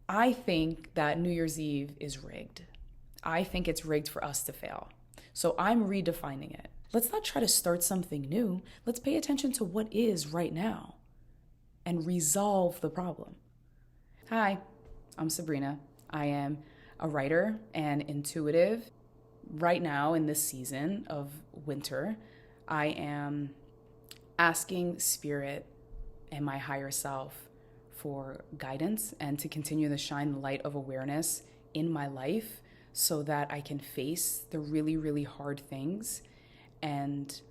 I think that New Year's Eve is rigged. I think it's rigged for us to fail. So I'm redefining it. Let's not try to start something new. Let's pay attention to what is right now and resolve the problem. Hi, I'm Sabrina. I am a writer and intuitive. Right now, in this season of winter, I am asking spirit and my higher self for guidance and to continue to shine the light of awareness in my life so that I can face the really, really hard things and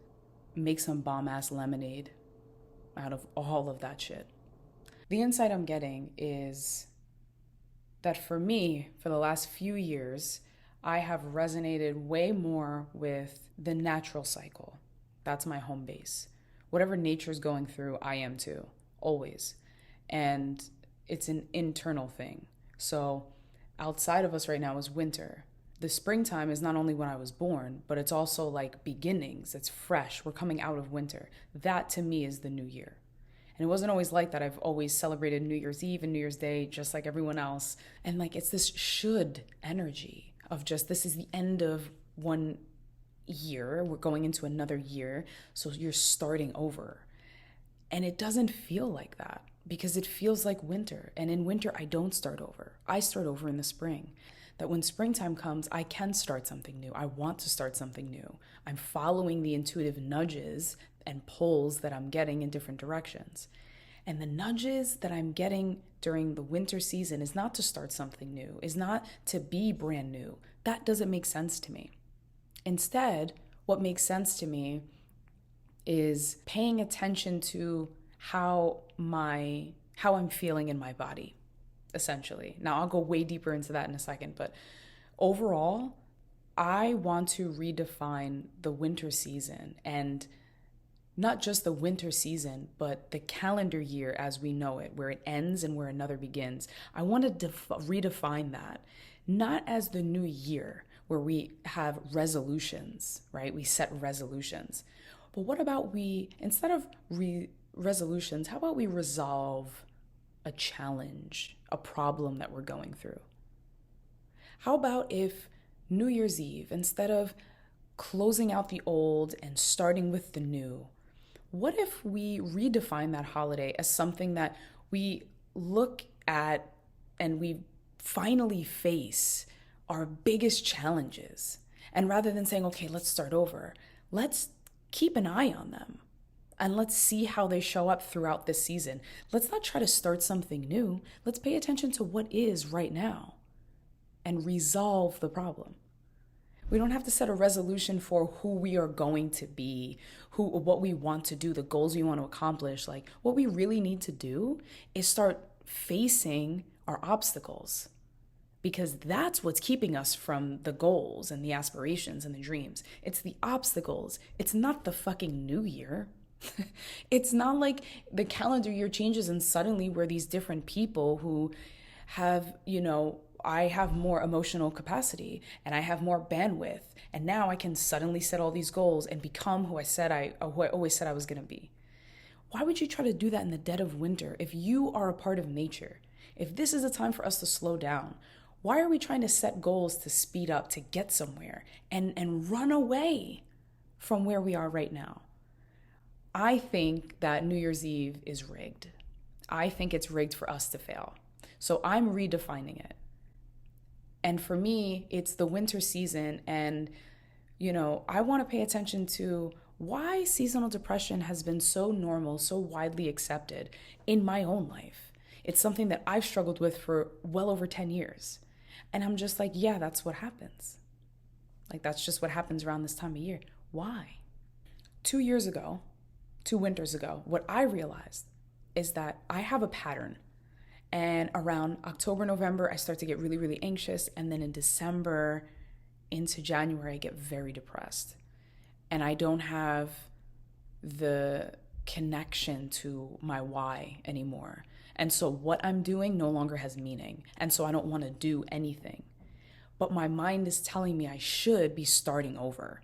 make some bomb ass lemonade out of all of that shit. The insight I'm getting is that for me, for the last few years, I have resonated way more with the natural cycle. That's my home base. Whatever nature's going through, I am too, always. And it's an internal thing. So outside of us right now is winter. The springtime is not only when I was born, but it's also like beginnings. It's fresh. We're coming out of winter. That to me is the new year. And it wasn't always like that. I've always celebrated New Year's Eve and New Year's Day just like everyone else. And like it's this should energy of just this is the end of one year. We're going into another year. So you're starting over. And it doesn't feel like that because it feels like winter. And in winter, I don't start over. I start over in the spring. That when springtime comes, I can start something new. I want to start something new. I'm following the intuitive nudges and pulls that I'm getting in different directions. And the nudges that I'm getting during the winter season is not to start something new, is not to be brand new. That doesn't make sense to me. Instead, what makes sense to me is paying attention to how I'm feeling in my body, essentially. Now, I'll go way deeper into that in a second, but overall, I want to redefine the winter season, and not just the winter season, but the calendar year as we know it, where it ends and where another begins. I want to redefine that, not as the new year where we have resolutions, right? We set resolutions. But what about instead of resolutions, how about we resolve a challenge, a problem that we're going through? How about if New Year's Eve, instead of closing out the old and starting with the new, what if we redefine that holiday as something that we look at and we finally face our biggest challenges? And rather than saying, okay, let's start over, let's keep an eye on them and let's see how they show up throughout this season. Let's not try to start something new. Let's pay attention to what is right now and resolve the problem. We don't have to set a resolution for who we are going to be, what we want to do, the goals we want to accomplish. Like what we really need to do is start facing our obstacles, because that's what's keeping us from the goals and the aspirations and the dreams. It's the obstacles. It's not the fucking new year. It's not like the calendar year changes and suddenly we're these different people who have, I have more emotional capacity and I have more bandwidth. And now I can suddenly set all these goals and become who I always said I was going to be. Why would you try to do that in the dead of winter if you are a part of nature? If this is a time for us to slow down, why are we trying to set goals to speed up, to get somewhere and run away from where we are right now? I think that New Year's Eve is rigged. I think it's rigged for us to fail. So I'm redefining it. And for me, it's the winter season. And, I want to pay attention to why seasonal depression has been so normal, so widely accepted in my own life. It's something that I've struggled with for well over 10 years. And I'm just like, yeah, that's what happens. Like, that's just what happens around this time of year. Why? 2 winters ago, what I realized is that I have a pattern. And around October, November, I start to get really, really anxious. And then in December into January, I get very depressed. And I don't have the connection to my why anymore. And so what I'm doing no longer has meaning. And so I don't want to do anything. But my mind is telling me I should be starting over.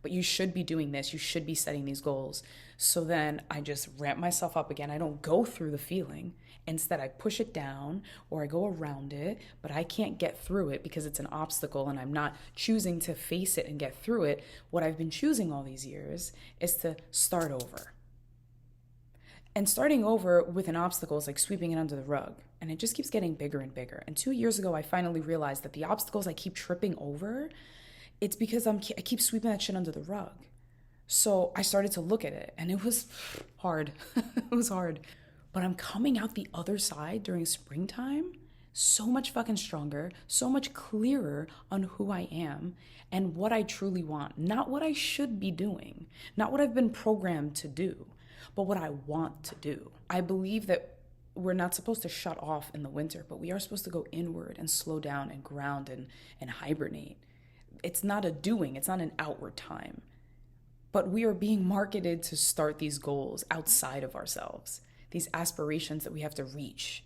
but you should be doing this. You should be setting these goals. So then I just ramp myself up again. I don't go through the feeling. Instead, I push it down or I go around it, but I can't get through it because it's an obstacle and I'm not choosing to face it and get through it. What I've been choosing all these years is to start over. And starting over with an obstacle is like sweeping it under the rug. And it just keeps getting bigger and bigger. And 2 years ago, I finally realized that the obstacles I keep tripping over, it's because I keep sweeping that shit under the rug. So I started to look at it and it was hard. It was hard. But I'm coming out the other side during springtime so much fucking stronger, so much clearer on who I am and what I truly want. Not what I should be doing, not what I've been programmed to do, but what I want to do. I believe that we're not supposed to shut off in the winter, but we are supposed to go inward and slow down and ground and hibernate. It's not a doing, it's not an outward time. But we are being marketed to start these goals outside of ourselves, these aspirations that we have to reach.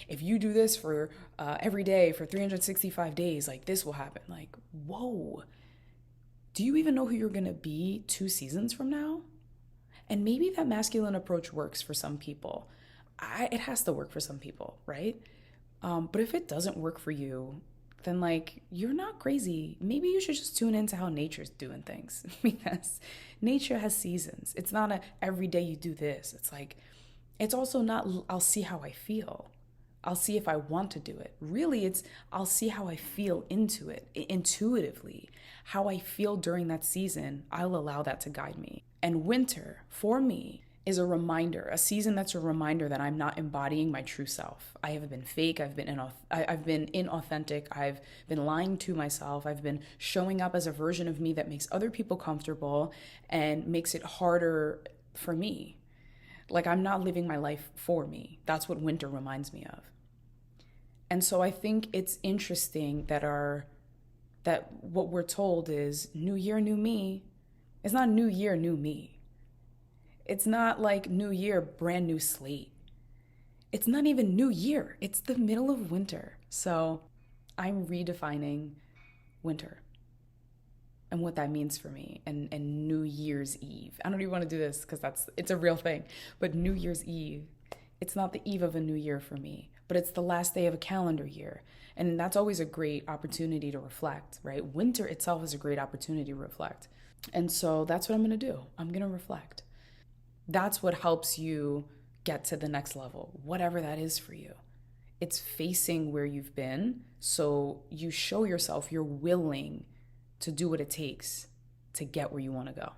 If you do this for every day for 365 days, like this will happen. Like, whoa, do you even know who you're gonna be 2 seasons from now? And maybe that masculine approach works for some people. It has to work for some people, right? But if it doesn't work for you, then like, you're not crazy. Maybe you should just tune into how nature's doing things because nature has seasons. It's not a every day you do this. It's like, it's also not, I'll see how I feel. I'll see if I want to do it. Really, it's, I'll see how I feel into it, intuitively. How I feel during that season, I'll allow that to guide me. And winter, for me, is a reminder, a season that's a reminder that I'm not embodying my true self. I have been fake, I've been inauthentic, I've been lying to myself, I've been showing up as a version of me that makes other people comfortable and makes it harder for me. Like I'm not living my life for me. That's what winter reminds me of. And so I think it's interesting that what we're told is new year, new me. It's not new year, new me. It's not like new year, brand new slate. It's not even new year. It's the middle of winter. So I'm redefining winter and what that means for me and New Year's Eve. I don't even want to do this because it's a real thing. But New Year's Eve, it's not the eve of a new year for me, but it's the last day of a calendar year. And that's always a great opportunity to reflect, right? Winter itself is a great opportunity to reflect. And so that's what I'm going to do. I'm going to reflect. That's what helps you get to the next level, whatever that is for you. It's facing where you've been so you show yourself you're willing to do what it takes to get where you want to go.